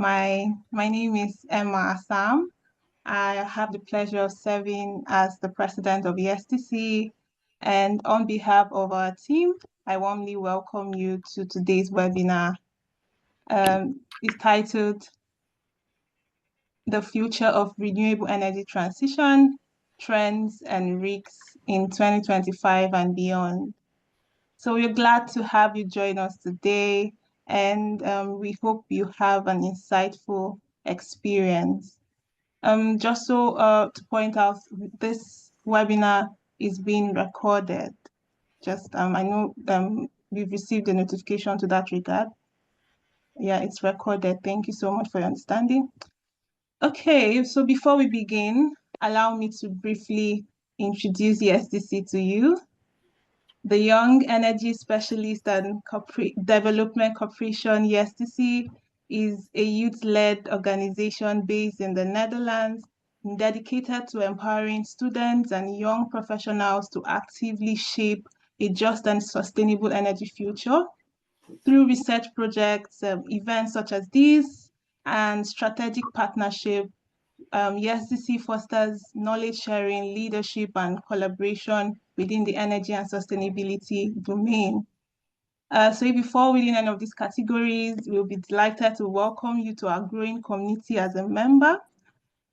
My name is Emma Assam. I have the pleasure of serving as the president of ESTC, and on behalf of our team, I warmly welcome you to today's webinar. It's titled The Future of Renewable Energy Transition, Trends and Risks in 2025 and Beyond. So we're glad to have you join us today, and we hope you have an insightful experience. Just to point out, this webinar is being recorded. I know we've received a notification to that regard. Yeah, it's recorded. Thank you so much for your understanding. Okay, so before we begin, allow me to briefly introduce the SDC to you. The Young Energy Specialist and Development Corporation, ESTC, is a youth-led organization based in the Netherlands, dedicated to empowering students and young professionals to actively shape a just and sustainable energy future. Through research projects, events such as these, and strategic partnership, ESDC fosters knowledge sharing, leadership, and collaboration within the energy and sustainability domain. So if you fall within any of these categories, we'll be delighted to welcome you to our growing community as a member.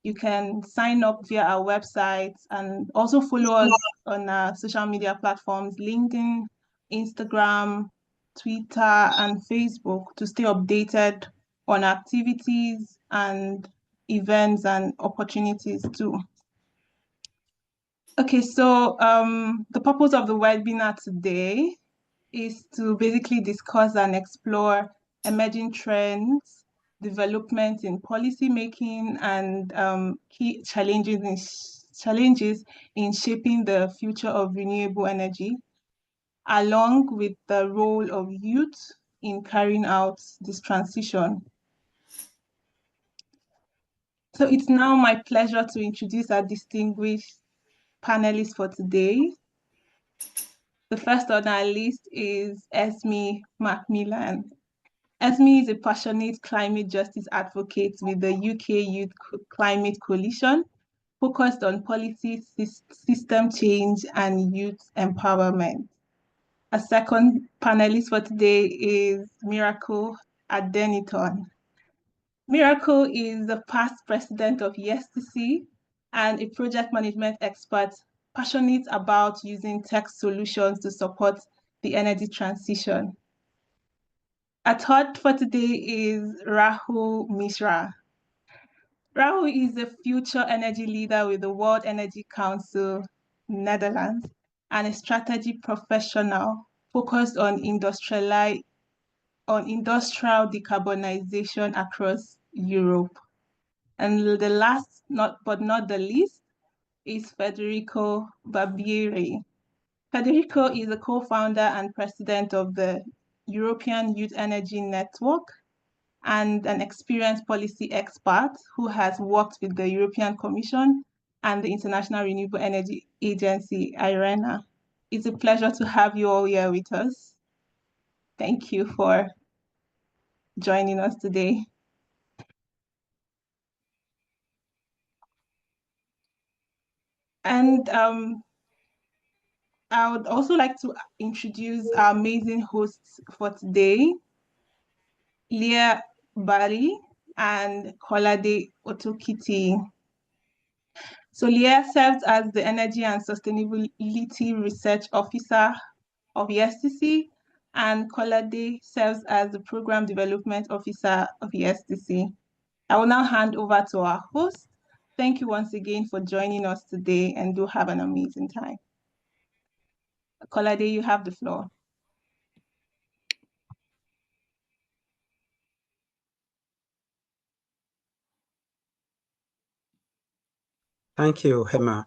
You can sign up via our website and also follow us on our social media platforms, LinkedIn, Instagram, Twitter, and Facebook to stay updated on activities and events and opportunities too. Okay, so the purpose of the webinar today is to basically discuss and explore emerging trends, developments in policy making, and key challenges in shaping the future of renewable energy, along with the role of youth in carrying out this transition. So it's now my pleasure to introduce our distinguished panelists for today. The first on our list is Esme Macmillan. Esme is a passionate climate justice advocate with the UK Youth Climate Coalition, focused on policy, system change, and youth empowerment. A second panelist for today is Miracle Adeniton. Miracle is the past president of ESTC and a project management expert passionate about using tech solutions to support the energy transition. Our third for today is Rahul Mishra. Rahul is a future energy leader with the World Energy Council, Netherlands, and a strategy professional focused on industrial decarbonization across Europe. And the last, but not the least, is Federico Barbieri. Federico is a co-founder and president of the European Youth Energy Network and an experienced policy expert who has worked with the European Commission and the International Renewable Energy Agency, IRENA. It's a pleasure to have you all here with us. Thank you for joining us today. And I would also like to introduce our amazing hosts for today, Leah Bari and Kolade Otokiti. So Leah serves as the Energy and Sustainability Research Officer of ESTC, and Kolade serves as the Program Development Officer of ESTC. I will now hand over to our host. Thank you once again for joining us today, and do have an amazing time. Kolade, you have the floor. Thank you, Emma.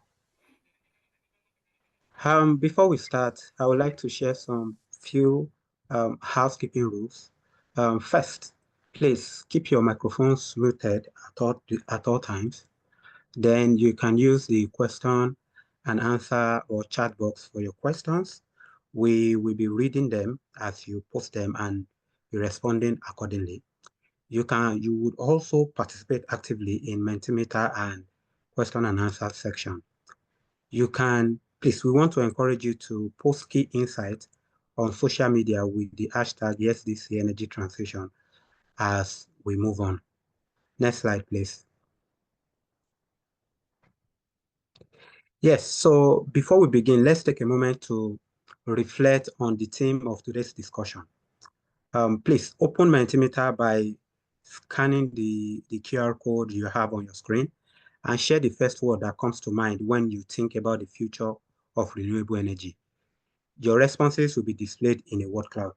Before we start, I would like to share some few housekeeping rules. First, please keep your microphones muted at all times. Then you can use the question and answer or chat box for your questions. We will be reading them as you post them and be responding accordingly. You would also participate actively in Mentimeter and question and answer section. Please, we want to encourage you to post key insights on social media with the hashtag YesDC Energy Transition as we move on. Next slide, please. Yes, so before we begin, let's take a moment to reflect on the theme of today's discussion. Please open Mentimeter by scanning the QR code you have on your screen and share the first word that comes to mind when you think about the future of renewable energy. Your responses will be displayed in a word cloud.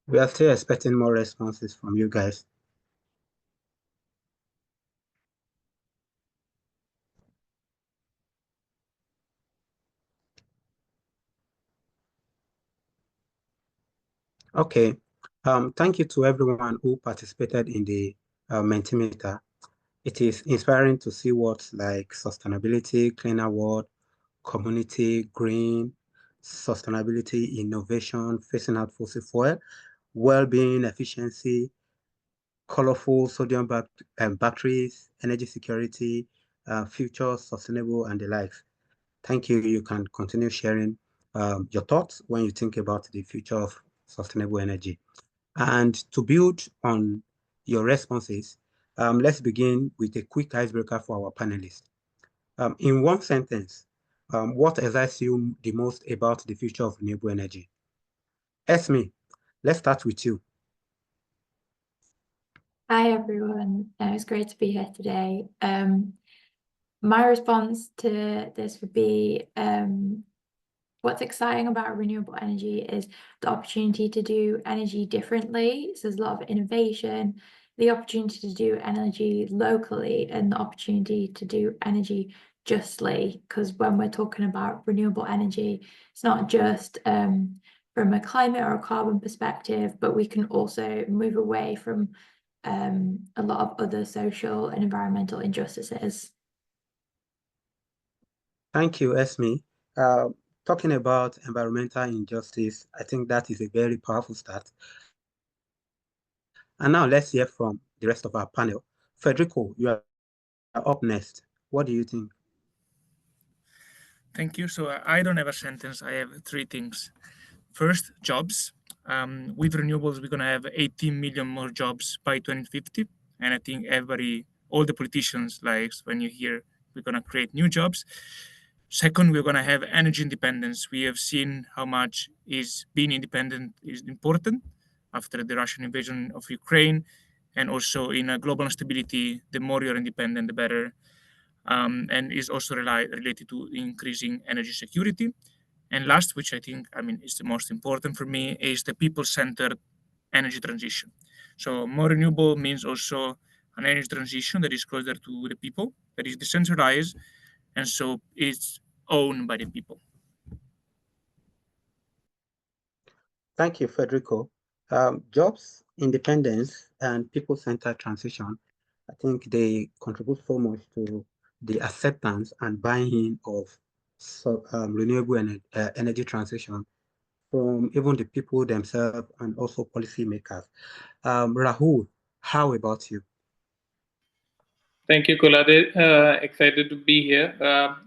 We are still expecting more responses from you guys. Okay. Thank you to everyone who participated in the Mentimeter. It is inspiring to see words like sustainability, cleaner world, community, green, sustainability, innovation, phasing out fossil fuel, well-being, efficiency, colorful sodium batteries, energy security, future sustainable, and the likes. Thank you. You can continue sharing your thoughts when you think about the future of sustainable energy. And to build on your responses, let's begin with a quick icebreaker for our panelists. In one sentence, what excites you the most about the future of renewable energy? Esme, let's start with you. Hi everyone, it's great to be here today. My response to this would be what's exciting about renewable energy is the opportunity to do energy differently. So there's a lot of innovation, the opportunity to do energy locally, and the opportunity to do energy justly. Because when we're talking about renewable energy, it's not just from a climate or a carbon perspective, but we can also move away from a lot of other social and environmental injustices. Thank you, Esme. Talking about environmental injustice, I think that is a very powerful start. And now let's hear from the rest of our panel. Federico, you are up next. What do you think? Thank you. So I don't have a sentence. I have three things. First, jobs. With renewables, we're going to have 18 million more jobs by 2050. And I think all the politicians, like when you hear we're going to create new jobs. Second, we're going to have energy independence. We have seen how much being independent is important after the Russian invasion of Ukraine. And also in a global stability, the more you're independent, the better. And is also related to increasing energy security. And last, which I think, is the most important for me, is the people-centered energy transition. So more renewable means also an energy transition that is closer to the people, that is decentralized, and so it's owned by the people. Thank you, Federico. Jobs, independence, and people-centered transition, I think they contribute so much to the acceptance and buy-in of renewable energy transition from even the people themselves and also policymakers. Rahul, how about you? Thank you, Kolade. Excited to be here.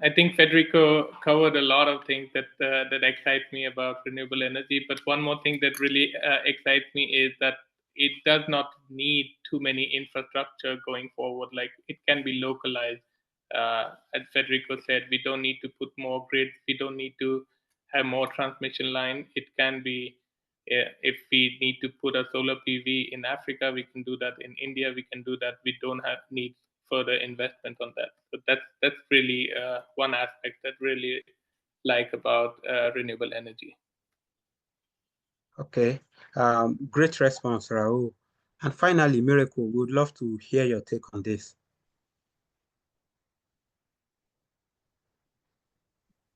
I think Federico covered a lot of things that excite me about renewable energy. But one more thing that really excites me is that it does not need too many infrastructure going forward. Like, it can be localized. As Federico said, we don't need to put more grids. We don't need to have more transmission line. It can be, if we need to put a solar PV in Africa, we can do that. In India, we can do that. We don't need further investment on that. So that's really one aspect that really like about renewable energy. Okay, great response, Rahul. And finally, Miracle, we would love to hear your take on this.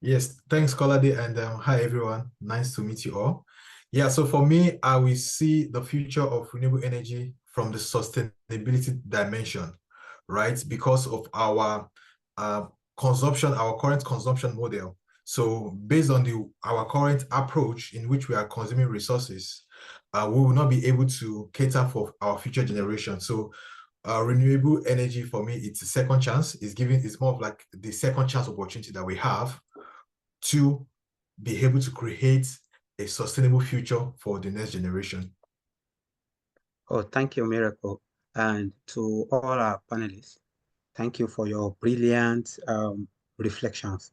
Yes, thanks, Kolade, and hi, everyone. Nice to meet you all. Yeah, so for me, I will see the future of renewable energy from the sustainability dimension, right? Because of our consumption, our current consumption model. So based on our current approach in which we are consuming resources, we will not be able to cater for our future generation. So renewable energy for me, it's a second chance. It's more of like the second chance opportunity that we have to be able to create a sustainable future for the next generation. Oh, thank you, Miracle. And to all our panelists, thank you for your brilliant reflections.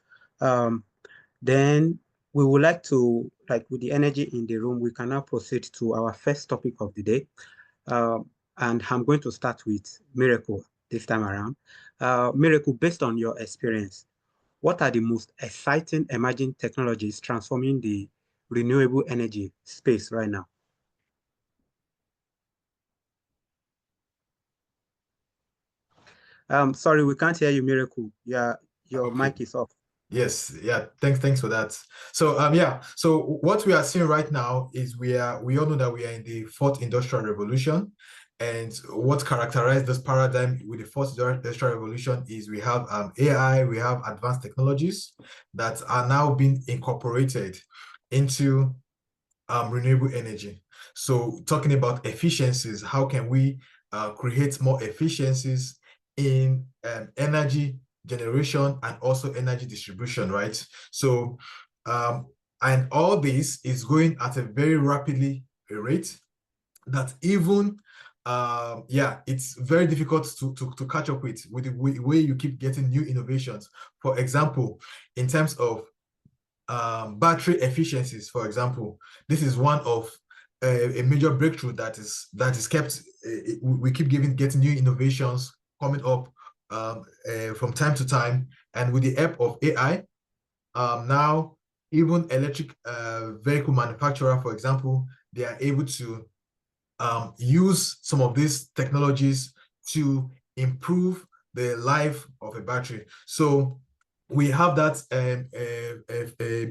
Then we would like to, like with the energy in the room, we can now proceed to our first topic of the day. And I'm going to start with Miracle this time around. Miracle, based on your experience, what are the most exciting emerging technologies transforming the renewable energy space right now? Sorry, we can't hear you, Miracle. Yeah, your Okay. mic is off. Yes, yeah, thanks for that. So yeah, so what we are seeing right now is we all know that we are in the fourth industrial revolution, and what characterized this paradigm with the fourth industrial revolution is we have AI, we have advanced technologies that are now being incorporated into renewable energy. So talking about efficiencies, how can we create more efficiencies in energy generation and also energy distribution, right? So, and all this is going at a very rapidly rate that even, it's very difficult to catch up with the way you keep getting new innovations. For example, in terms of battery efficiencies, for example, this is one of a major breakthrough that is kept. We keep getting new innovations coming up from time to time, and with the help of AI, now even electric vehicle manufacturer, for example, they are able to use some of these technologies to improve the life of a battery. So we have that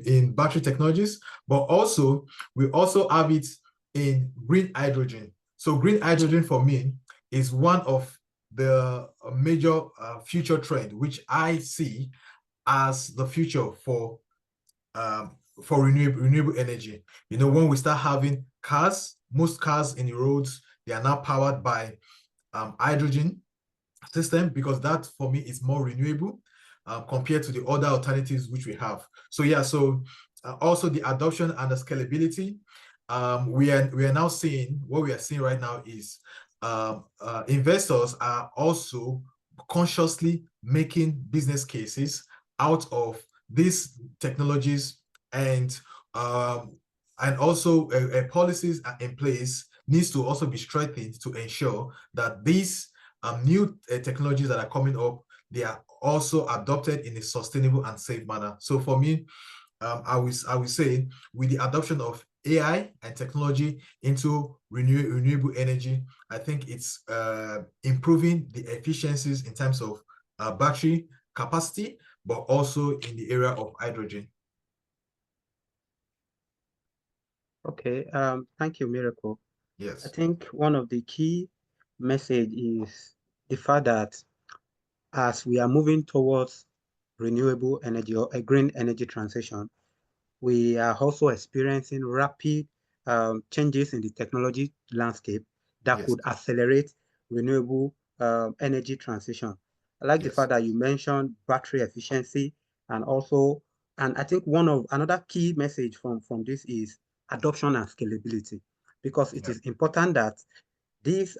in battery technologies, but also we also have it in green hydrogen. So green hydrogen for me is one of the major future trend, which I see as the future for renewable energy. You know, when we start having cars, most cars in the roads, they are now powered by hydrogen system, because that for me is more renewable compared to the other alternatives which we have. So yeah, so also the adoption and the scalability. We are now seeing, what we are seeing right now is investors are also consciously making business cases out of these technologies, and also policies are in place needs to also be strengthened to ensure that these new technologies that are coming up, they are also adopted in a sustainable and safe manner. So for me, I will say, with the adoption of AI and technology into renewable energy, I think it's improving the efficiencies in terms of battery capacity, but also in the area of hydrogen. Okay, thank you, Miracle. Yes. I think one of the key message is the fact that as we are moving towards renewable energy or a green energy transition, we are also experiencing rapid changes in the technology landscape that could accelerate renewable energy transition. I like the fact that you mentioned battery efficiency, and I think another key message from this is adoption and scalability. because it Yeah. is important that these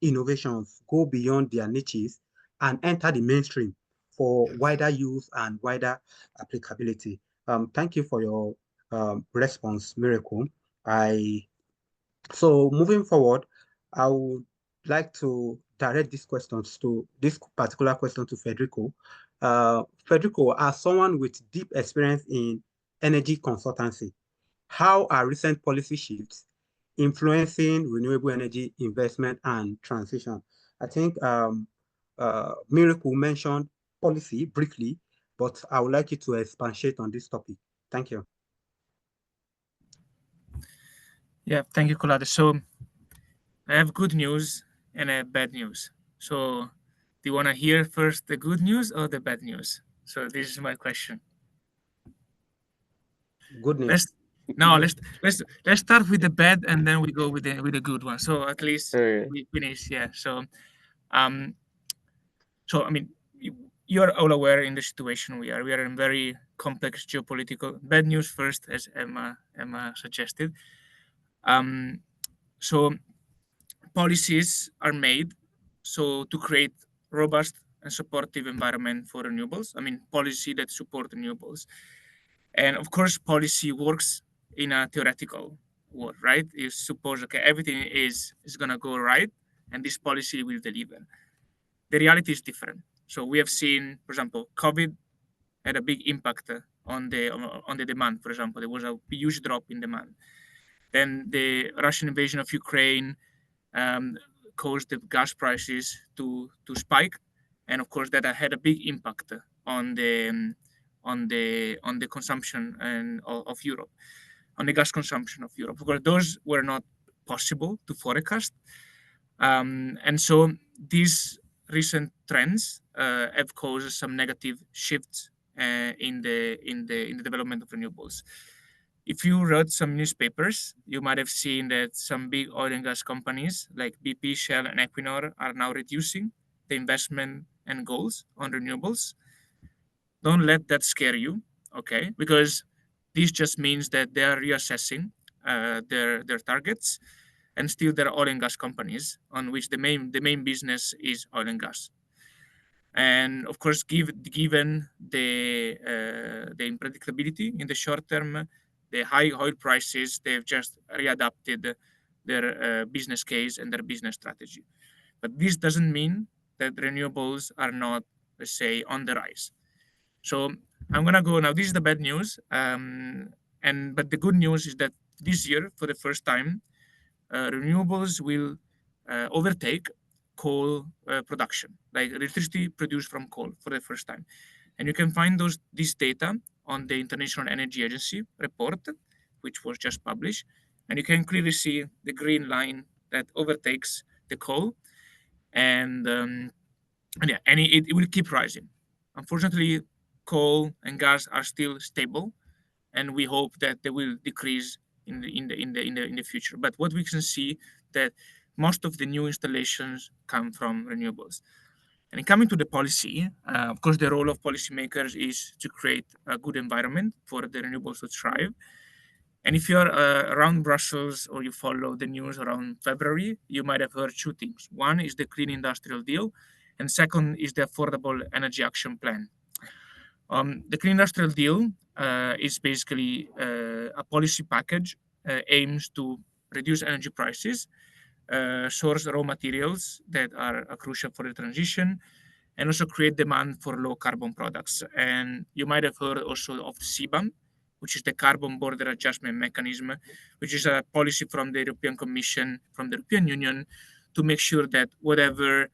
innovations go beyond their niches and enter the mainstream for Yes. wider use and wider applicability. Thank you for your response, Miracle. So moving forward, I would like to direct this particular question to Federico. Federico, as someone with deep experience in energy consultancy, how are recent policy shifts influencing renewable energy investment and transition? I think Miracle mentioned policy briefly, but I would like you to expatiate on this topic. Thank you. Yeah, thank you, Colade. So I have good news and I have bad news. So do you want to hear first the good news or the bad news? So this is my question. Good news. Let's no, let's start with the bad and then we go with the good one. So at least Okay. we finish. Yeah. Um, so I mean, you are all aware in the situation we are. We are in very complex geopolitical. Bad news first, as Emma suggested. Um, so policies are made so to create robust and supportive environment for renewables. I mean, policy that support renewables. And of course, policy works in a theoretical world, right? You suppose, okay, everything is gonna go right, and this policy will deliver. The reality is different. So we have seen, for example, COVID had a big impact on the demand. For example, there was a huge drop in demand. Then the Russian invasion of Ukraine um, caused the gas prices to spike, and of course that had a big impact on the consumption of Europe, on the gas consumption of Europe. Of course, those were not possible to forecast, and so these recent trends have caused some negative shifts in the development of renewables. If you read some newspapers, you might have seen that some big oil and gas companies like BP, Shell, and Equinor are now reducing the investment and goals on renewables. Don't let that scare you, okay? Because this just means that they are reassessing their targets, and still there are oil and gas companies on which the main business is oil and gas. And of course, given the unpredictability in the short term, the high oil prices, they've just readapted their business case and their business strategy. But this doesn't mean that renewables are not, let's say, on the rise. So I'm gonna go now. This is the bad news, but the good news is that this year, for the first time, renewables will overtake coal production, like electricity produced from coal for the first time. And you can find this data on the International Energy Agency report, which was just published. And you can clearly see the green line that overtakes the coal. And it will keep rising. Unfortunately, coal and gas are still stable, and we hope that they will decrease in the future. But what we can see that most of the new installations come from renewables. And coming to the policy, of course, the role of policymakers is to create a good environment for the renewables to thrive. And if you're around Brussels or you follow the news around February, you might have heard two things. One is the Clean Industrial Deal, and second is the Affordable Energy Action Plan. The Clean Industrial Deal is basically a policy package aims to reduce energy prices, source raw materials that are crucial for the transition, and also create demand for low carbon products. And you might have heard also of CBAM, which is the Carbon Border Adjustment Mechanism, which is a policy from the European Commission, from the European Union, to make sure that whatever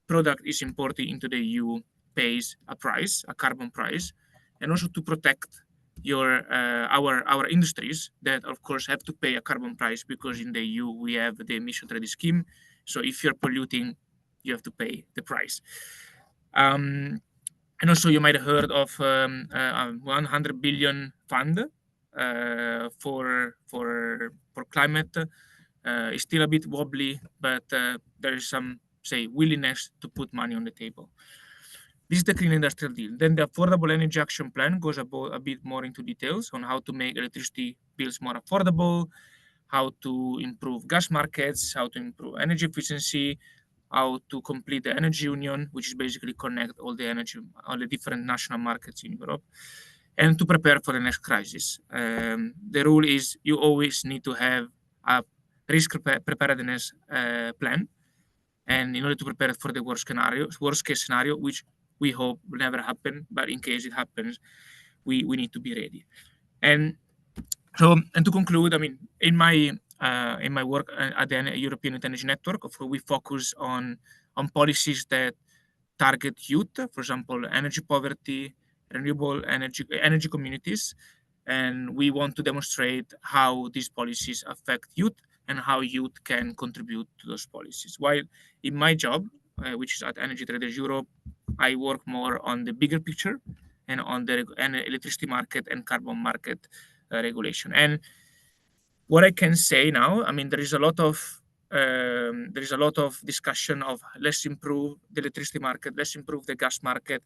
product is imported into the EU pays a price, a carbon price, and also to protect our industries that of course have to pay a carbon price, because in the EU we have the emission trading scheme. So if you're polluting, you have to pay the price. And also you might have heard of a 100 billion fund for climate. It's still a bit wobbly, but there is some, say, willingness to put money on the table. This is the Clean Industrial Deal. Then the Affordable Energy Action Plan goes a bit more into details on how to make electricity bills more affordable, how to improve gas markets, how to improve energy efficiency, how to complete the energy union, which is basically connect all the different national markets in Europe, and to prepare for the next crisis. The rule is you always need to have a risk preparedness plan, and in order to prepare for the worst case scenario, which we hope will never happen, but in case it happens, we need to be ready. And so, and to conclude, I mean, in my work at the European Energy Network, of course, we focus on policies that target youth, for example, energy poverty, renewable energy communities, and we want to demonstrate how these policies affect youth and how youth can contribute to those policies. While in my job, which is at Energy Traders Europe, I work more on the bigger picture and on the electricity market and carbon market regulation. And what I can say now, I mean, there is a lot of discussion of let's improve the electricity market, let's improve the gas market,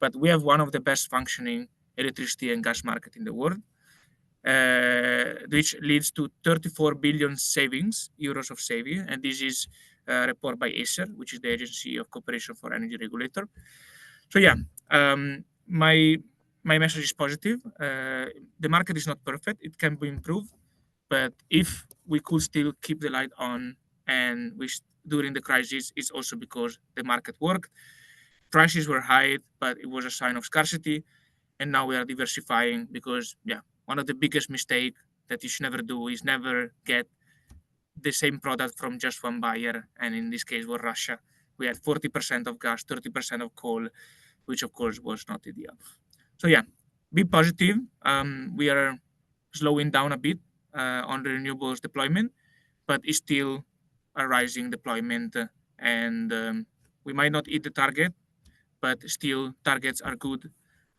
but we have one of the best functioning electricity and gas market in the world, which leads to 34 billion euros of saving, and this is a report by ACER, which is the Agency of Cooperation for Energy Regulator. So yeah, my message is positive. The market is not perfect; it can be improved. But if we could still keep the light on, and during the crisis, it's also because the market worked. Prices were high, but it was a sign of scarcity. And now we are diversifying because, yeah, one of the biggest mistake that you should never do is never get the same product from just one buyer. And in this case, was Russia. We had 40% of gas, 30% of coal, which of course was not ideal. So yeah, be positive. We are slowing down a bit on the renewables deployment, but it's still a rising deployment, and we might not hit the target, but still targets are good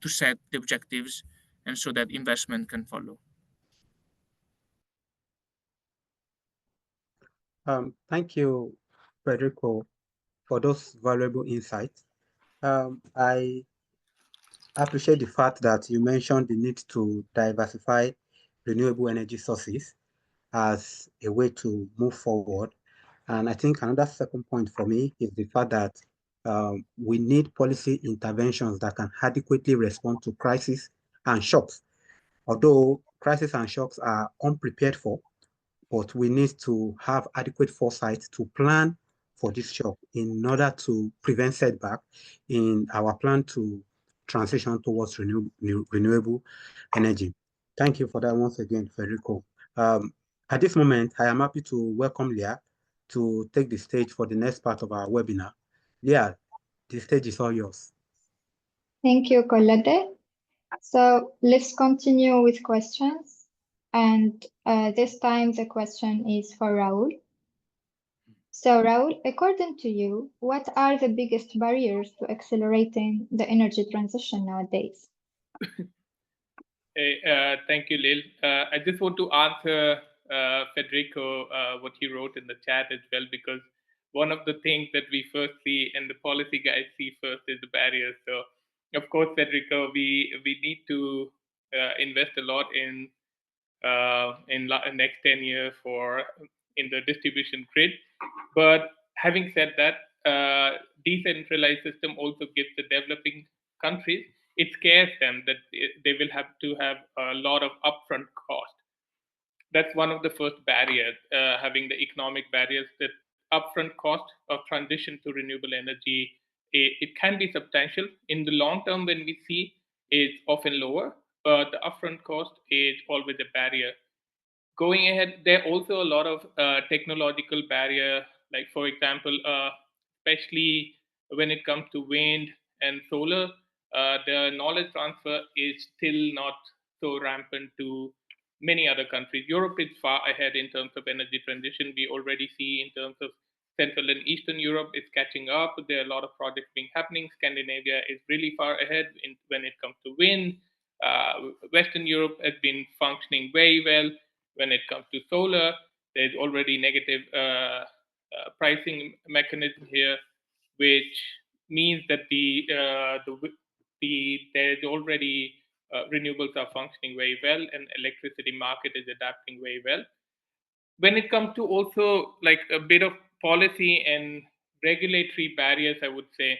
to set the objectives and so that investment can follow. Thank you, Federico, for those valuable insights. I appreciate the fact that you mentioned the need to diversify renewable energy sources as a way to move forward. And I think another second point for me is the fact that we need policy interventions that can adequately respond to crises and shocks. Although crises and shocks are unprepared for, but we need to have adequate foresight to plan for this shock in order to prevent setback in our plan to transition towards renewable energy. Thank you for that once again, Federico. At this moment, I am happy to welcome Leah to take the stage for the next part of our webinar. Leah, the stage is all yours. Thank you, Colette. So let's continue with questions. And this time the question is for Raul. So Raul, according to you, what are the biggest barriers to accelerating the energy transition nowadays? Hey, thank you, Lil. I just want to answer Federico what he wrote in the chat as well, because one of the things that we first see and the policy guys see first is the barriers. So, of course, Federico, we need to invest a lot in next 10 years in the distribution grid. But having said that, decentralized system also gives the developing countries, it scares them that they will have to have a lot of upfront cost. That's one of the first barriers, having the economic barriers, that upfront cost of transition to renewable energy, it can be substantial. In the long term, when we see, it's often lower, but the upfront cost is always a barrier. Going ahead, there are also a lot of technological barrier, like for example, especially when it comes to wind and solar, the knowledge transfer is still not so rampant to many other countries. Europe is far ahead in terms of energy transition. We already see in terms of Central and Eastern Europe is catching up. There are a lot of projects being happening. Scandinavia is really far ahead when it comes to wind. Western Europe has been functioning very well. When it comes to solar, there's already negative pricing mechanism here, which means that there's already renewables are functioning very well, and electricity market is adapting very well. when it comes to also like a bit of policy and regulatory barriers, I would say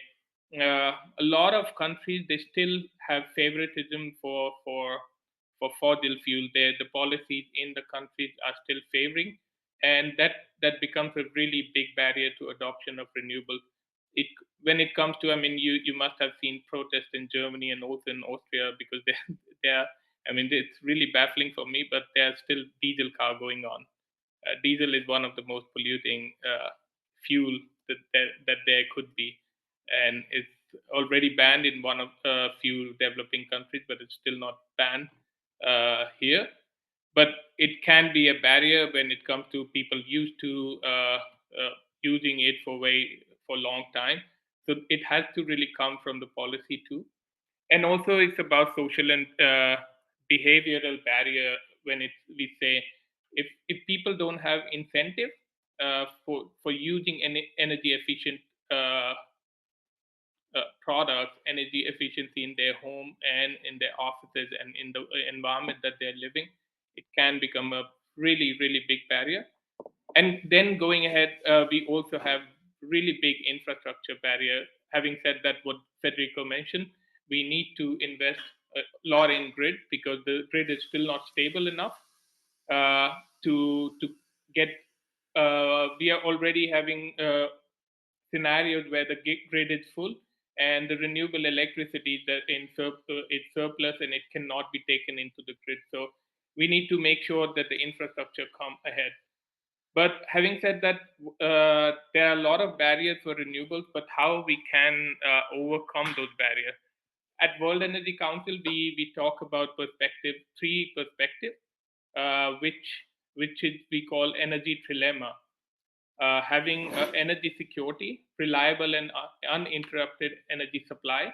a lot of countries, they still have favoritism for fossil fuel. The policies in the countries are still favoring, and that becomes a really big barrier to adoption of renewable. It When it comes to, I mean, you must have seen protests in Germany and also in Austria, because they are, I mean, it's really baffling for me, but there's still diesel car going on. Diesel is one of the most polluting fuel that there could be, and it's already banned in one of a few developing countries, but it's still not banned here. But it can be a barrier when it comes to people used to using it for a long time. So it has to really come from the policy too, and also it's about social and behavioral barrier. When we say, if people don't have incentive for using energy efficient products, energy efficiency in their home and in their offices and in the environment that they're living, it can become a really, really big barrier. And then going ahead, we also have really big infrastructure barrier. Having said that, what Federico mentioned, we need to invest a lot in grid, because the grid is still not stable enough to get. We are already having scenarios where the grid is full and the renewable electricity that is surplus and it cannot be taken into the grid. So we need to make sure that the infrastructure come ahead. But having said that, there are a lot of barriers for renewables, but how we can overcome those barriers. At World Energy Council, we talk about three perspectives, which is we call energy trilemma. Having energy security, reliable and uninterrupted energy supply,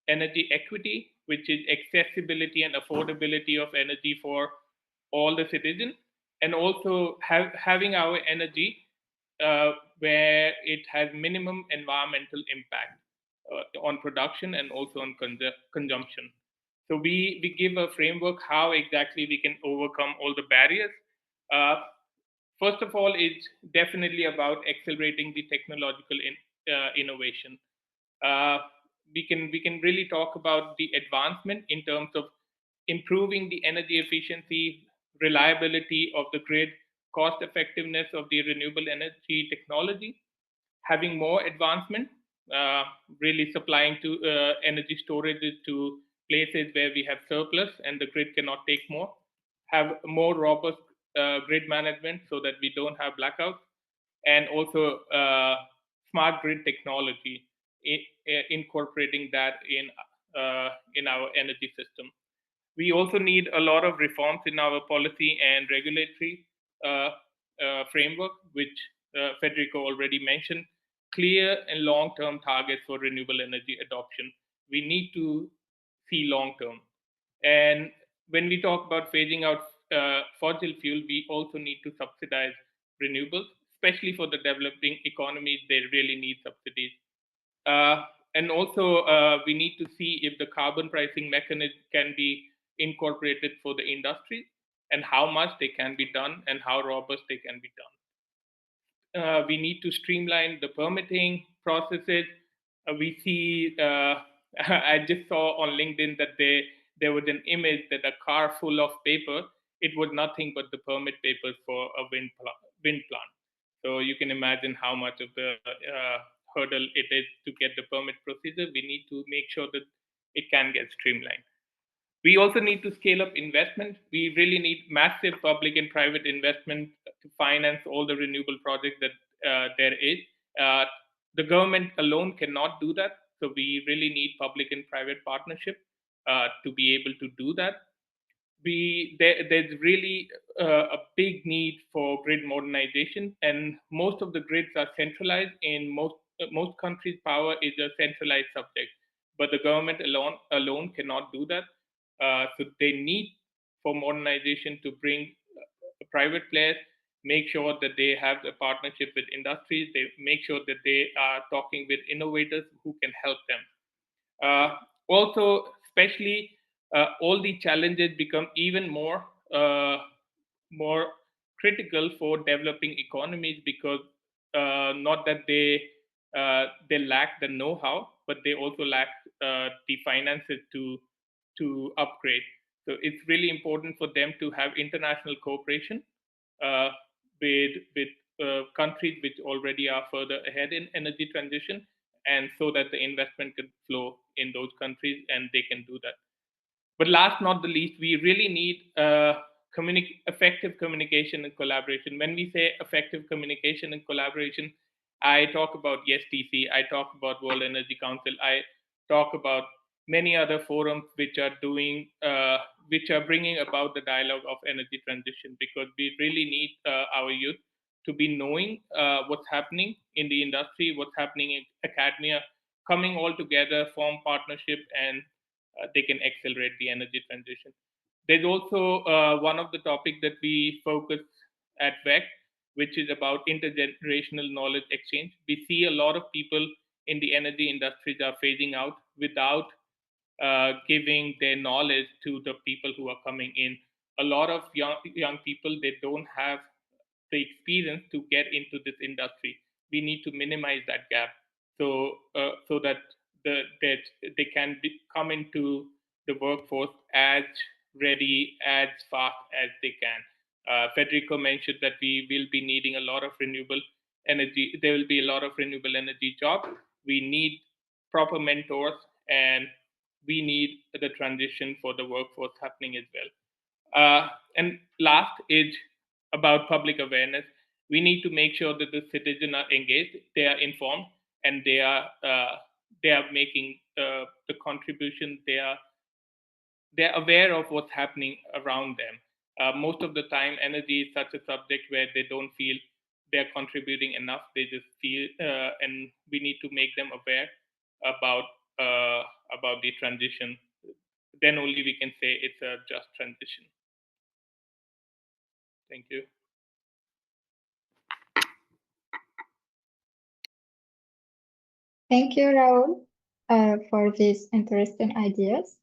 energy equity, which is accessibility and affordability of energy for all the citizens, and also having our energy where it has minimum environmental impact on production and also on consumption. So we give a framework how exactly we can overcome all the barriers. First of all, it's definitely about accelerating the technological innovation. Uh, we can really talk about the advancement in terms of improving the energy efficiency, reliability of the grid, cost effectiveness of the renewable energy technology, having more advancement, uh, really supplying to energy storages to places where we have surplus and the grid cannot take more, have more robust grid management so that we don't have blackouts, and also smart grid technology, incorporating that in our energy system. We also need a lot of reforms in our policy and regulatory framework, which Federico already mentioned. Clear and long-term targets for renewable energy adoption. We need to see long-term. And when we talk about phasing out fossil fuel, we also need to subsidize renewables, especially for the developing economies. They really need subsidies. And also, we need to see if the carbon pricing mechanism can be incorporated for the industry, and how much they can be done and how robust they can be done. We need to streamline the permitting processes. We see, I just saw on LinkedIn that there was an image that a car full of paper, it was nothing but the permit papers for a wind plant. So you can imagine how much of the hurdle it is to get the permit procedure. We need to make sure that it can get streamlined. We also need to scale up investment. We really need massive public and private investment to finance all the renewable projects that there is. Uh, the government alone cannot do that. So we really need public and private partnership to be able to do that. There's really a big need for grid modernization, and most of the grids are centralized. In most countries, power is a centralized subject, but the government alone cannot do that. So they need for modernization to bring private players, make sure that they have a partnership with industries, they make sure that they are talking with innovators who can help them. Also, especially all the challenges become even more critical for developing economies, because not that they lack the know-how, but they also lack the finances to upgrade. So it's really important for them to have international cooperation uh, with countries which already are further ahead in energy transition, and so that the investment can flow in those countries and they can do that. But last not the least, we really need effective communication and collaboration. When we say effective communication and collaboration, I talk about STC, I talk about World Energy Council, I talk about many other forums which are bringing about the dialogue of energy transition, because we really need our youth to be knowing what's happening in the industry, what's happening in academia, coming all together, form partnership, and they can accelerate the energy transition. There's also one of the topics that we focus at WEC, which is about intergenerational knowledge exchange. We see a lot of people in the energy industries are phasing out without giving their knowledge to the people who are coming in. A lot of young people, they don't have the experience to get into this industry. We need to minimize that gap, so that that they can come into the workforce as ready, as fast as they can. Federico mentioned that we will be needing a lot of renewable energy. There will be a lot of renewable energy jobs. We need proper mentors, and we need the transition for the workforce happening as well. And last is about public awareness. We need to make sure that the citizens are engaged, they are informed, and they are making the contribution. They're aware of what's happening around them. Most of the time, energy is such a subject where they don't feel they're contributing enough. They just feel, and we need to make them aware about the transition. Then only we can say it's a just transition. Thank you. Thank you, Raul, for these interesting ideas.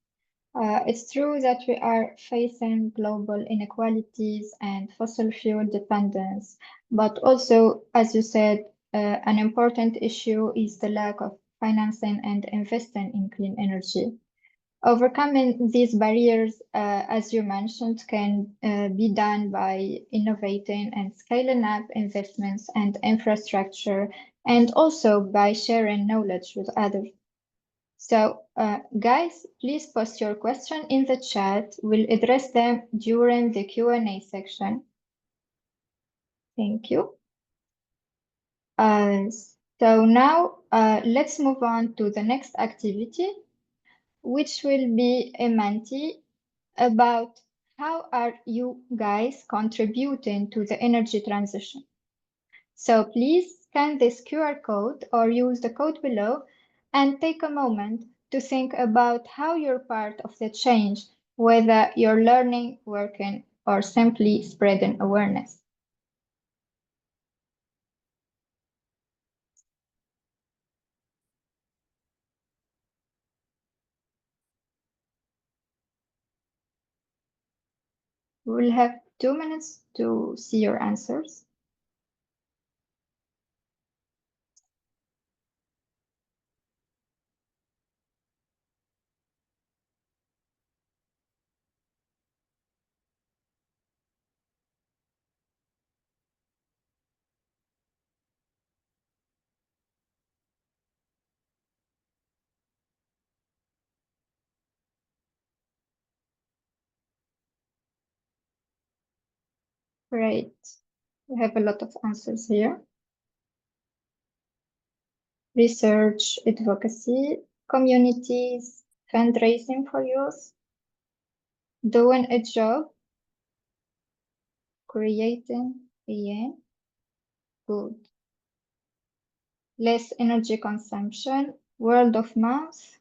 It's true that we are facing global inequalities and fossil fuel dependence, but also, as you said, an important issue is the lack of financing and investing in clean energy. Overcoming these barriers, as you mentioned, can be done by innovating and scaling up investments and infrastructure, and also by sharing knowledge with others. So, guys, please post your question in the chat. We'll address them during the Q&A section. Thank you. So now, let's move on to the next activity, which will be a Menti about how are you guys contributing to the energy transition. So please scan this QR code or use the code below and take a moment to think about how you're part of the change, whether you're learning, working, or simply spreading awareness. We'll have 2 minutes to see your answers. Great. We have a lot of answers here. Research, advocacy, communities, fundraising for youth, doing a job, creating, yeah, good. Less energy consumption, word of mouth,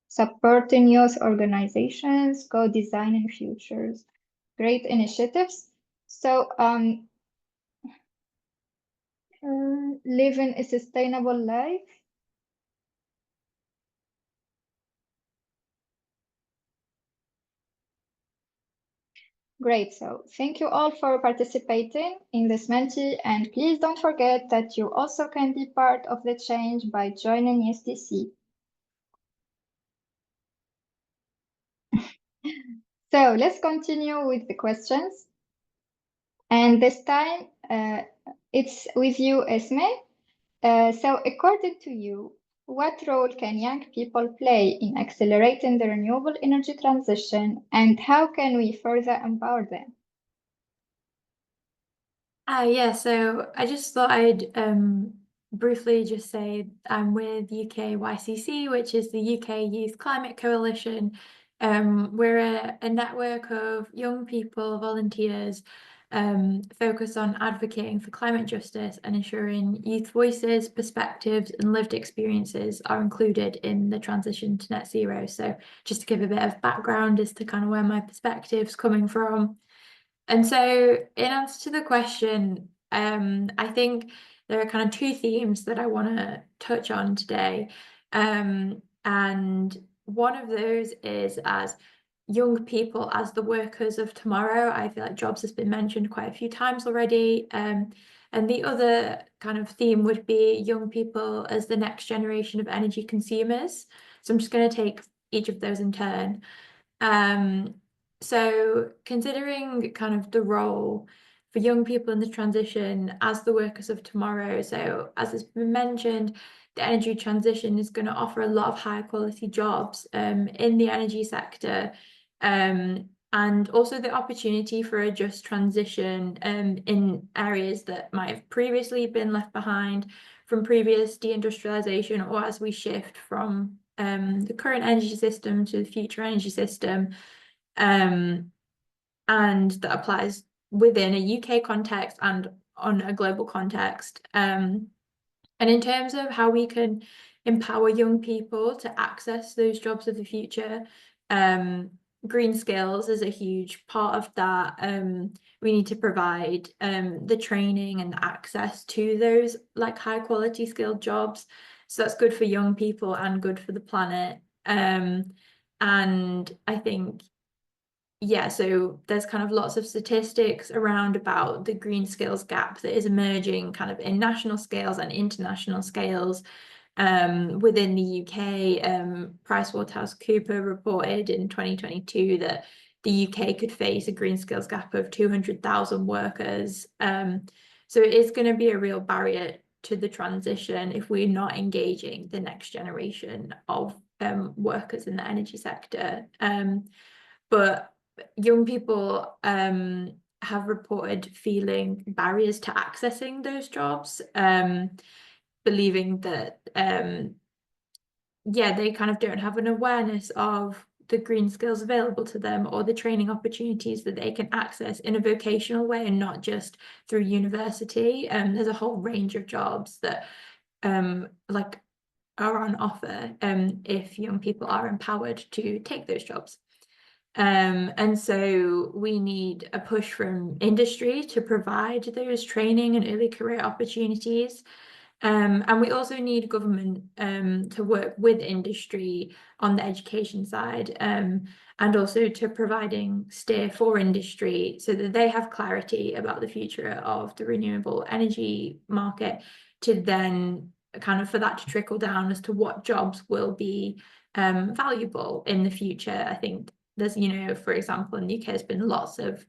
supporting youth organizations, co-designing futures. Great initiatives. So, living a sustainable life. Great. So thank you all for participating in this Menti, and please don't forget that you also can be part of the change by joining ESTC. So let's continue with the questions. And this time it's with you, Esme. So according to you, what role can young people play in accelerating the renewable energy transition, and how can we further empower them? Yeah, so I just thought I'd briefly just say I'm with UK YCC, which is the UK Youth Climate Coalition. We're a network of young people, volunteers, focused on advocating for climate justice and ensuring youth voices, perspectives, and lived experiences are included in the transition to net zero. So just to give a bit of background as to kind of where my perspective's coming from. And so in answer to the question, I think there are kind of two themes that I want to touch on today. And one of those is as young people as the workers of tomorrow. I feel like jobs has been mentioned quite a few times already. And the other kind of theme would be young people as the next generation of energy consumers. So I'm just going to take each of those in turn. So considering kind of the role for young people in the transition as the workers of tomorrow. So as has been mentioned, the energy transition is going to offer a lot of high quality jobs in the energy sector, and also the opportunity for a just transition in areas that might have previously been left behind from previous deindustrialization, or as we shift from the current energy system to the future energy system. And that applies within a UK context and on a global context. And in terms of how we can empower young people to access those jobs of the future, green skills is a huge part of that. We need to provide the training and the access to those like high quality skilled jobs. So that's good for young people and good for the planet. And I think, yeah, so there's kind of lots of statistics around about the green skills gap that is emerging kind of in national scales and international scales. Within the UK, PricewaterhouseCoopers reported in 2022 that the UK could face a green skills gap of 200,000 workers. So it is going to be a real barrier to the transition if we're not engaging the next generation of workers in the energy sector. But young people have reported feeling barriers to accessing those jobs, believing that yeah, they kind of don't have an awareness of the green skills available to them or the training opportunities that they can access in a vocational way and not just through university. There's a whole range of jobs that like are on offer if young people are empowered to take those jobs. And so we need a push from industry to provide those training and early career opportunities. And we also need government to work with industry on the education side, and also to providing steer for industry so that they have clarity about the future of the renewable energy market, to then kind of for that to trickle down as to what jobs will be valuable in the future. I think there's, you know, for example, in the UK, there's been lots of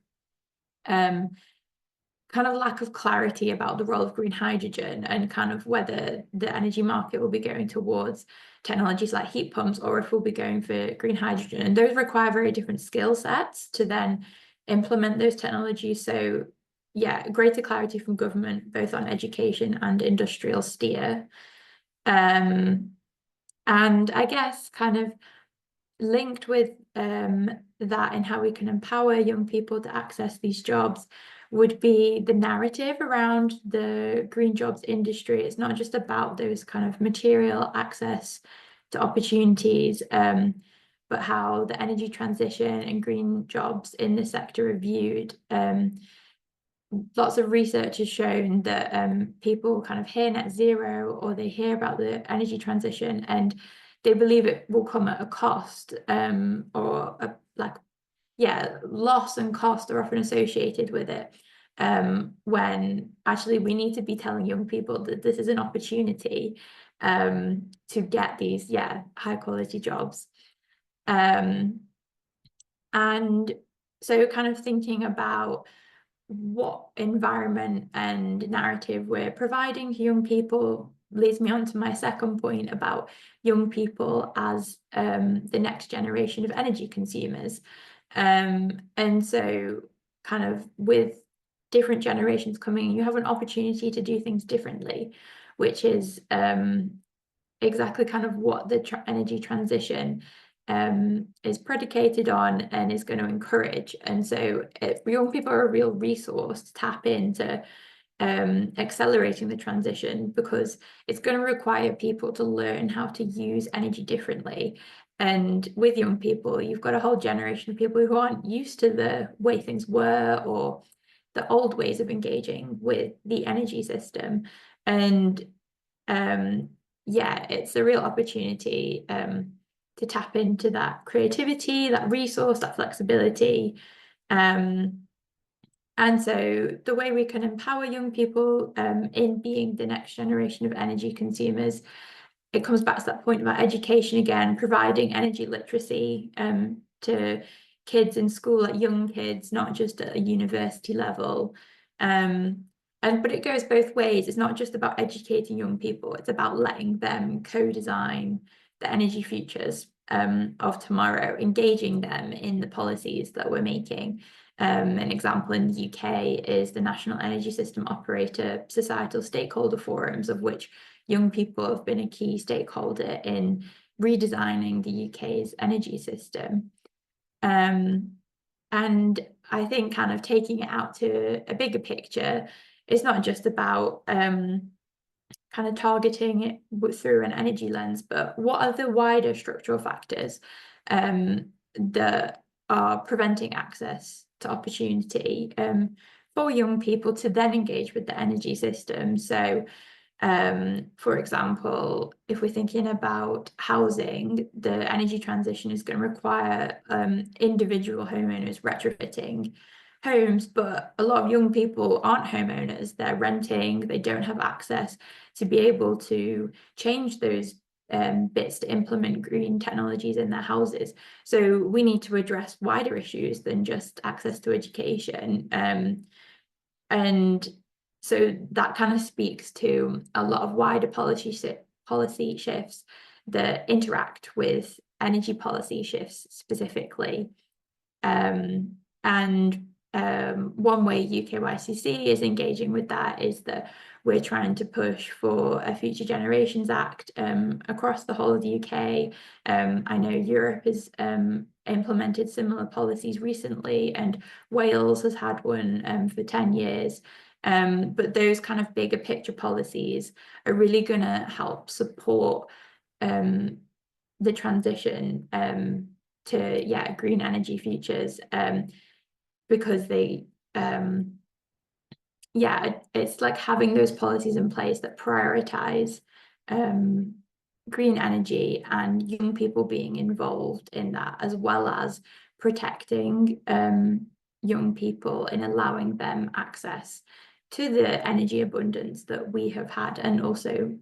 kind of lack of clarity about the role of green hydrogen and kind of whether the energy market will be going towards technologies like heat pumps or if we'll be going for green hydrogen. And those require very different skill sets to then implement those technologies. So yeah, greater clarity from government, both on education and industrial steer. And I guess kind of linked with that and how we can empower young people to access these jobs would be the narrative around the green jobs industry. It's not just about those kind of material access to opportunities, but how the energy transition and green jobs in this sector are viewed. Lots of research has shown that people kind of hear net zero or they hear about the energy transition and they believe it will come at a cost, or like loss and cost are often associated with it, when actually we need to be telling young people that this is an opportunity to get these high quality jobs. And so kind of thinking about what environment and narrative we're providing to young people leads me on to my second point about young people as the next generation of energy consumers. And so kind of with different generations coming, you have an opportunity to do things differently, which is exactly kind of what the energy transition is predicated on and is going to encourage. And so young people are a real resource to tap into accelerating the transition, because it's going to require people to learn how to use energy differently. And with young people, you've got a whole generation of people who aren't used to the way things were or the old ways of engaging with the energy system. And it's a real opportunity to tap into that creativity, that resource, that flexibility. And so the way we can empower young people in being the next generation of energy consumers, it comes back to that point about education again, providing energy literacy to kids in school, like young kids, not just at a university level. But it goes both ways. It's not just about educating young people, it's about letting them co-design the energy futures of tomorrow, engaging them in the policies that we're making. An example in the UK is the National Energy System Operator Societal Stakeholder Forums, of which young people have been a key stakeholder in redesigning the UK's energy system. And I think kind of taking it out to a bigger picture, it's not just about kind of targeting it through an energy lens, but what are the wider structural factors that are preventing access to opportunity for young people to then engage with the energy system. So for example, if we're thinking about housing, the energy transition is going to require individual homeowners retrofitting homes, but a lot of young people aren't homeowners, they're renting, they don't have access to be able to change those bits to implement green technologies in their houses. So we need to address wider issues than just access to education. And so that kind of speaks to a lot of wider policy shifts that interact with energy policy shifts specifically. And one way UKYCC is engaging with that is that we're trying to push for a Future Generations Act across the whole of the UK. I know Europe has implemented similar policies recently, and Wales has had one for 10 years. But those kind of bigger picture policies are really going to help support the transition to green energy futures, because they it's like having those policies in place that prioritize green energy and young people being involved in that, as well as protecting young people and allowing them access to the energy abundance that we have had, and also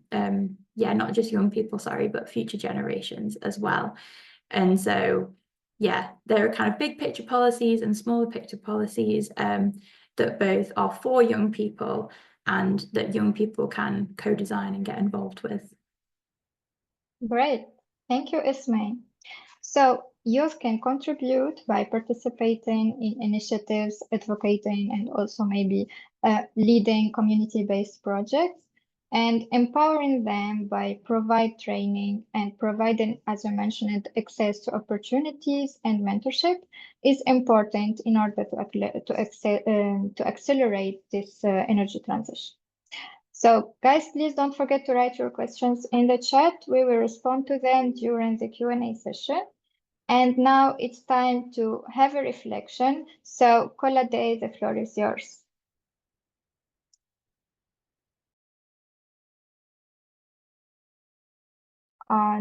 not just young people, sorry, but future generations as well. And so there are kind of big picture policies and smaller picture policies that both are for young people and that young people can co-design and get involved with. Great, thank you, Ismay. So youth can contribute by participating in initiatives, advocating, and also maybe leading community-based projects, and empowering them by provide training and providing, as I mentioned, access to opportunities and mentorship is important in order to accelerate this energy transition. So guys, please don't forget to write your questions in the chat. We will respond to them during the Q&A session. And now it's time to have a reflection. So Kolade, the floor is yours.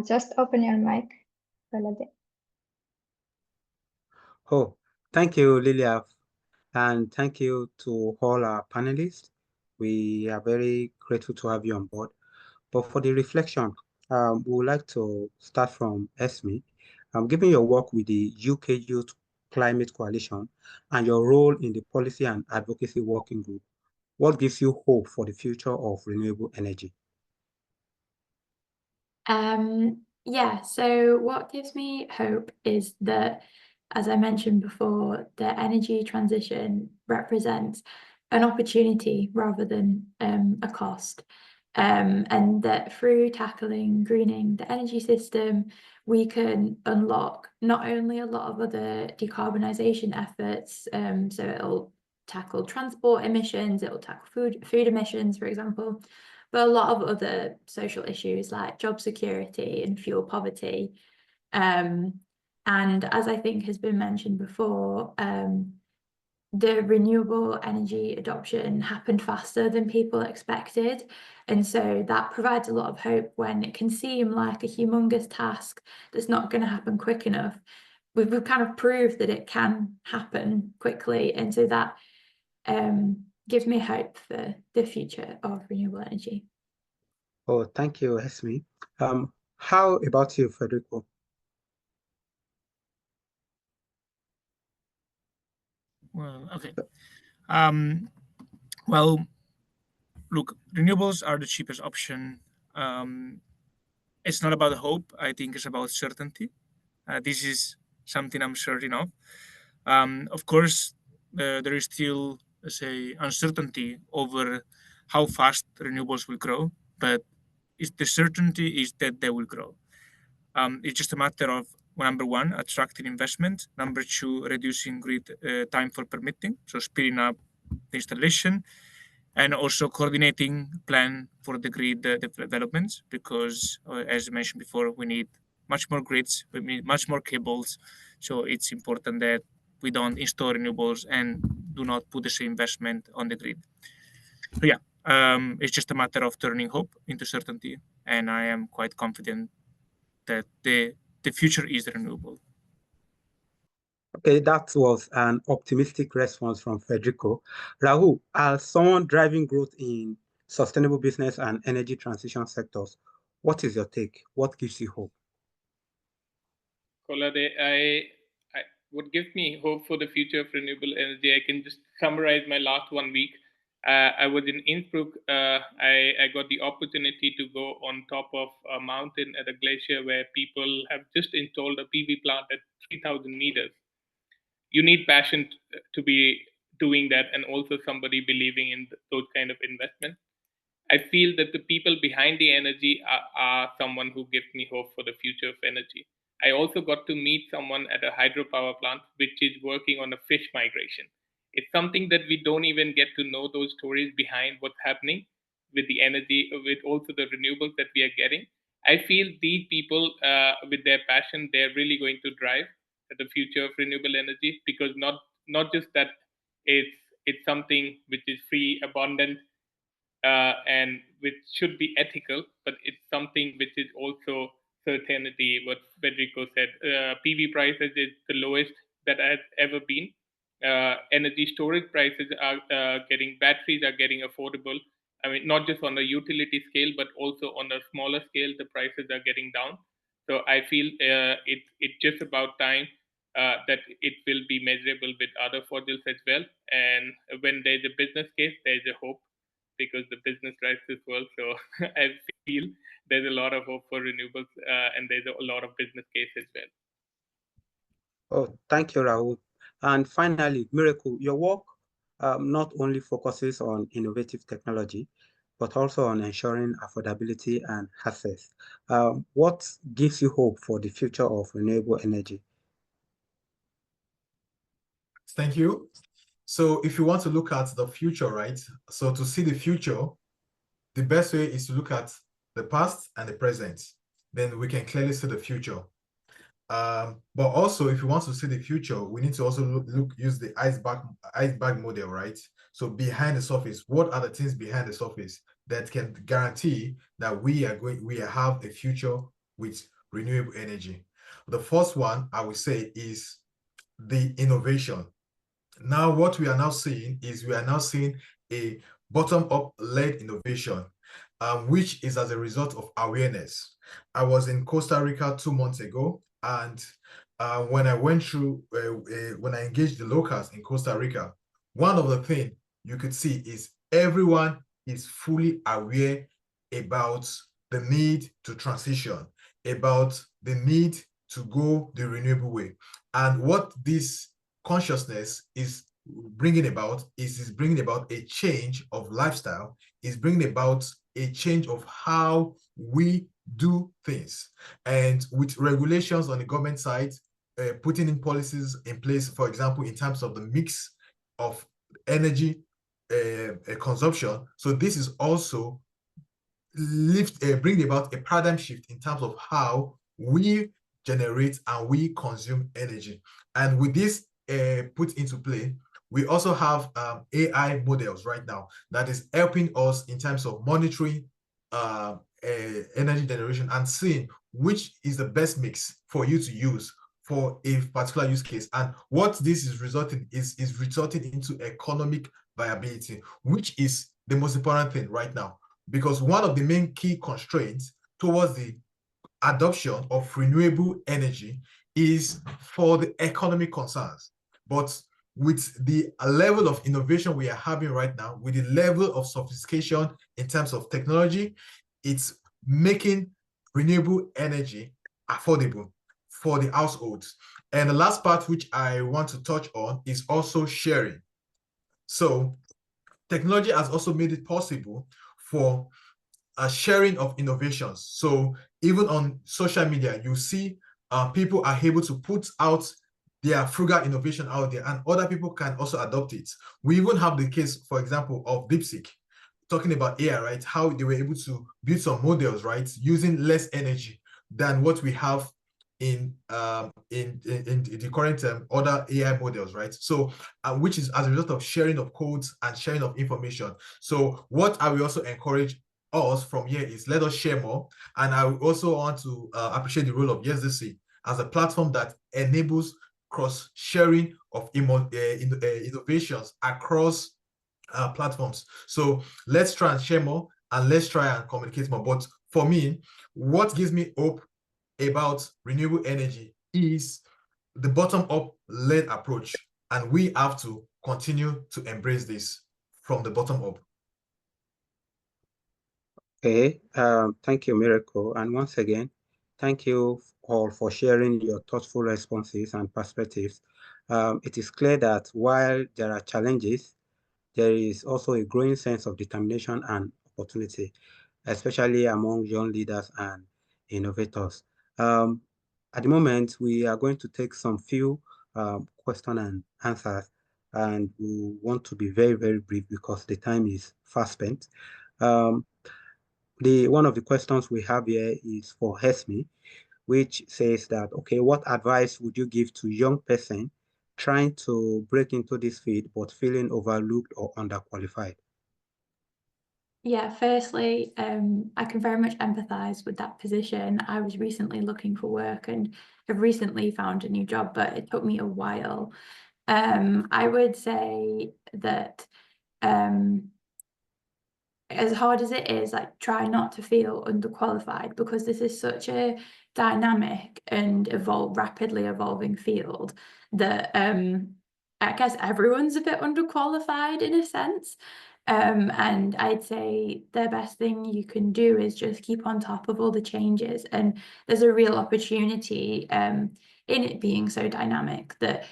Just open your mic, Kolade. Oh, Thank you, Lilia, and thank you to all our panelists. We are very grateful to have you on board. But for the reflection, we would like to start from Esme. Given your work with the UK Youth Climate Coalition and your role in the Policy and Advocacy Working Group, what gives you hope for the future of renewable energy? Yeah, so what gives me hope is that, as I mentioned before, the energy transition represents an opportunity rather than a cost. And that through tackling greening the energy system, we can unlock not only a lot of other decarbonisation efforts, so it'll tackle transport emissions, it'll tackle food emissions, for example, but a lot of other social issues like job security and fuel poverty. And as I think has been mentioned before, the renewable energy adoption happened faster than people expected. And so that provides a lot of hope when it can seem like a humongous task that's not going to happen quick enough. We've kind of proved that it can happen quickly. And so that gives me hope for the future of renewable energy. Oh, thank you, Esme. How about you, Federico? Well, okay. Well, look, renewables are the cheapest option. It's not about hope. I think it's about certainty. This is something I'm certain of. Of course, there is still, let's say, uncertainty over how fast renewables will grow, but the certainty is that they will grow. It's just a matter of, number one, attracting investment. Number two, reducing grid time for permitting, so speeding up the installation, and also coordinating plan for the grid developments. Because, as mentioned before, we need much more grids, we need much more cables. So it's important that we don't install renewables and do not put the same investment on the grid. So yeah, it's just a matter of turning hope into certainty, and I am quite confident that the future is renewable. Okay, that was an optimistic response from Federico. Rahul, as someone driving growth in sustainable business and energy transition sectors, what is your take? What gives you hope? Kolade, I what gives me hope for the future of renewable energy, I can just summarize my last 1 week. I was in Innsbruck. I got the opportunity to go on top of a mountain at a glacier where people have just installed a PV plant at 3,000 meters. You need passion to be doing that, and also somebody believing in those kind of investments. I feel that the people behind the energy are someone who gives me hope for the future of energy. I also got to meet someone at a hydropower plant which is working on a fish migration. It's something that we don't even get to know those stories behind what's happening with the energy, with also the renewables that we are getting. I feel these people, with their passion, they're really going to drive the future of renewable energy, because not just that it's something which is free, abundant, and which should be ethical, but it's something which is also certainty. What Federico said, PV prices is the lowest that has ever been. Energy storage prices are batteries are getting affordable. I mean, not just on a utility scale, but also on a smaller scale, the prices are getting down. So I feel it's just about time that it will be measurable with other modules as well. And when there's a business case, there's a hope, because the business drives this world. So I feel there's a lot of hope for renewables, and there's a lot of business case as well. Oh, thank you, Rahul. And finally, Miracle, your work not only focuses on innovative technology, but also on ensuring affordability and access. What gives you hope for the future of renewable energy? Thank you. So if you want to look at the future, right? So to see the future, the best way is to look at the past and the present. Then we can clearly see the future. But also, if you want to see the future, we need to also use the iceberg model, right? So behind the surface, what are the things behind the surface that can guarantee that we have a future with renewable energy? The first one I would say is the innovation. Now, what we are now seeing is a bottom-up led innovation, which is as a result of awareness. I was in Costa Rica 2 months ago, and when I went through, when I engaged the locals in Costa Rica, one of the things you could see is everyone is fully aware about the need to transition, about the need to go the renewable way. And what this consciousness is bringing about is bringing about a change of lifestyle, is bringing about a change of how we do things. And with regulations on the government side, putting in policies in place, for example, in terms of the mix of energy consumption. So this is also bring about a paradigm shift in terms of how we generate and we consume energy. And with this put into play, we also have AI models right now that is helping us in terms of monitoring energy generation and seeing which is the best mix for you to use for a particular use case. And what this is resulting into economic viability, which is the most important thing right now. Because one of the main key constraints towards the adoption of renewable energy is for the economic concerns. But with the level of innovation we are having right now, with the level of sophistication in terms of technology, it's making renewable energy affordable for the households. And the last part which I want to touch on is also sharing. So technology has also made it possible for a sharing of innovations. So even on social media, you see people are able to put out their frugal innovation out there, and other people can also adopt it. We even have the case, for example, of DeepSeek, talking about AI, right? How they were able to build some models, right, using less energy than what we have in the current other AI models, right? So, which is as a result of sharing of codes and sharing of information. So, what I will also encourage us from here is let us share more. And I also want to appreciate the role of YesDC as a platform that enables cross-sharing of innovations across platforms. So let's try and share more, and let's try and communicate more. But for me, what gives me hope about renewable energy is the bottom-up led approach, and we have to continue to embrace this from the bottom up. Okay, thank you, Miracle. And once again, thank you all for sharing your thoughtful responses and perspectives. It is clear that while there are challenges, there is also a growing sense of determination and opportunity, especially among young leaders and innovators. At the moment, we are going to take some few question and answers, and we want to be very, very brief because the time is fast spent. One of the questions we have here is for Hesme, which says that, okay, what advice would you give to young person trying to break into this field but feeling overlooked or underqualified? Yeah, firstly, I can very much empathise with that position. I was recently looking for work and have recently found a new job, but it took me a while. I would say that as hard as it is, like, try not to feel underqualified, because this is such a dynamic and rapidly evolving field that I guess everyone's a bit underqualified in a sense. And I'd say the best thing you can do is just keep on top of all the changes. And there's a real opportunity in it being so dynamic that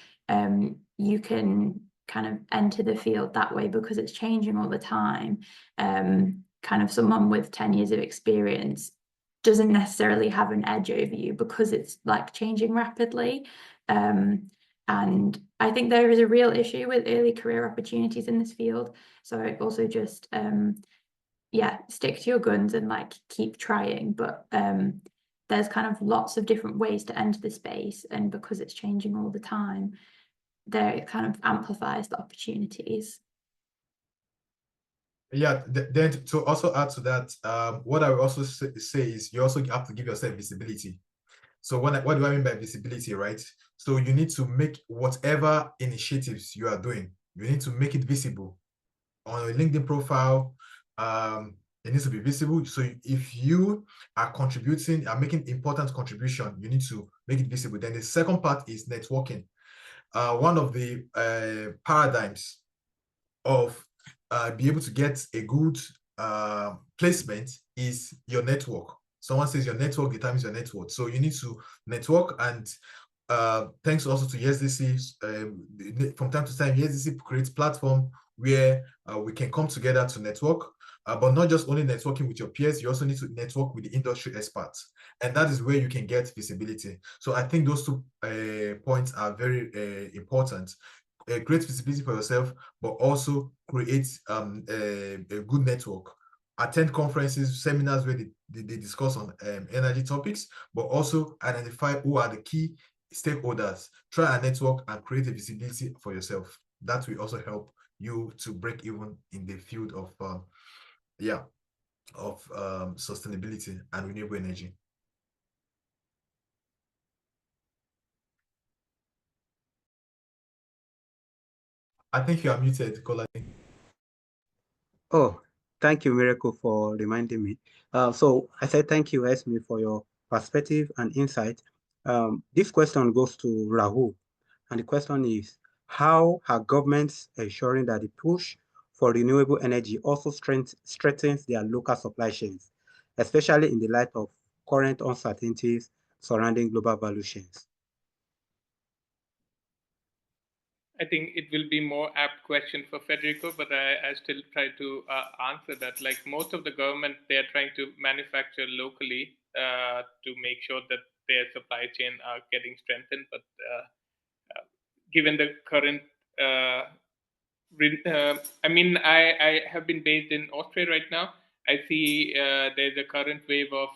you can kind of enter the field that way, because it's changing all the time. Kind of someone with 10 years of experience doesn't necessarily have an edge over you because it's like changing rapidly. And I think there is a real issue with early career opportunities in this field. So I also just, yeah, stick to your guns and like keep trying. But there's kind of lots of different ways to enter the space. And because it's changing all the time, there it kind of amplifies the opportunities. Yeah, then to also add to that, what I would also say is you also have to give yourself visibility. So what do I mean by visibility, right? So you need to make whatever initiatives you are doing, you need to make it visible on your LinkedIn profile. It needs to be visible. So if you are making important contribution, you need to make it visible. Then the second part is networking. One of the paradigms of be able to get a good placement is your network. Someone says your network determines your net worth. So you need to network, and thanks also to ESDC, from time to time, ESDC creates platform where we can come together to network, but not just only networking with your peers, you also need to network with the industry experts. And that is where you can get visibility. So I think those two points are very important. Create visibility for yourself, but also create a good network. Attend conferences, seminars where they discuss on energy topics, but also identify who are the key stakeholders. Try a network and create a visibility for yourself. That will also help you to break even in the field of sustainability and renewable energy. I think you are muted, Kola. Oh, thank you, Miracle, for reminding me. So I said thank you, Esme, for your perspective and insight. This question goes to Rahul, and the question is, how are governments ensuring that the push for renewable energy also strengthens their local supply chains, especially in the light of current uncertainties surrounding global value chains? I think it will be more apt question for Federico, but I still try to answer that. Like most of the government, they're trying to manufacture locally to make sure that their supply chain are getting strengthened. But given the current, I mean, I have been based in Austria right now. I see there's a current wave of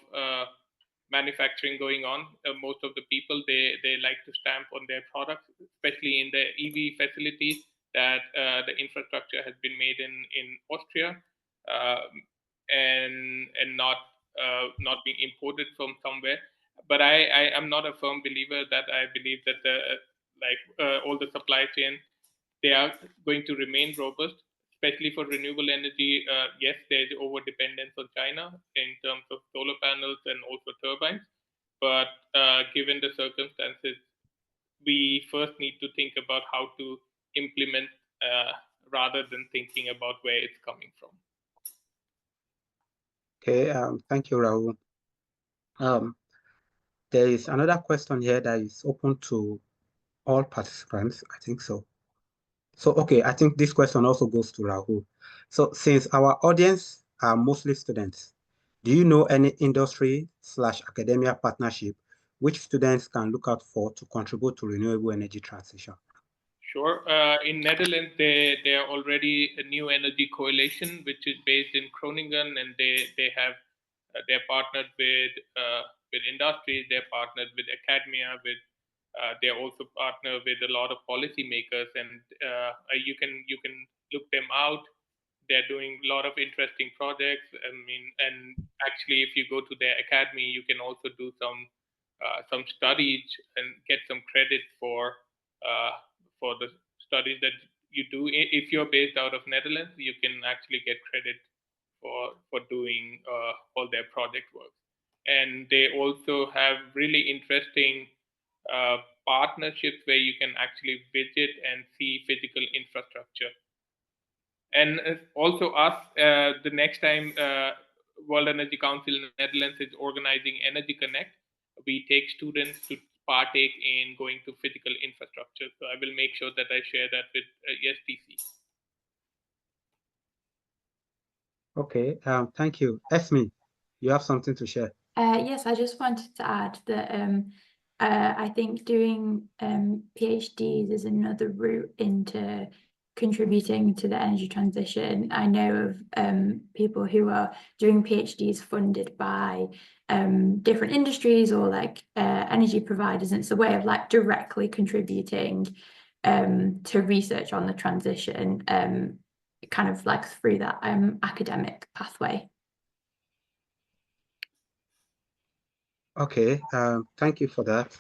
manufacturing going on. Most of the people, they like to stamp on their products, especially in the EV facilities, that the infrastructure has been made in Austria, and not being imported from somewhere. But I am not a firm believer that. I believe that all the supply chain, they are going to remain robust, especially for renewable energy. Yes, there's over dependence on China in terms of solar panels and also turbines. But given the circumstances, we first need to think about how to implement rather than thinking about where it's coming from. Okay, thank you, Rahul. There is another question here that is open to all participants, I think so. So, okay, I think this question also goes to Rahul. So, since our audience are mostly students, do you know any industry/academia partnership which students can look out for to contribute to renewable energy transition? Sure. In Netherlands, they are already a new energy coalition, which is based in Groningen, and they're partnered with industries, they're partnered with academia, they're also partnered with a lot of policymakers, and you can look them out. They're doing a lot of interesting projects. I mean, and actually, if you go to their academy, you can also do some studies and get some credit for the studies that you do. If you're based out of Netherlands, you can actually get credit for doing all their project work. And they also have really interesting partnerships where you can actually visit and see physical infrastructure. And also us, the next time World Energy Council in the Netherlands is organizing Energy Connect, we take students to partake in going to physical infrastructure. So I will make sure that I share that with ESTC. Okay, thank you. Esme, you have something to share? Yes, I just wanted to add that I think doing PhDs is another route into contributing to the energy transition. I know of people who are doing PhDs funded by different industries or like energy providers, and it's a way of like directly contributing to research on the transition, kind of like through that academic pathway. Okay, thank you for that.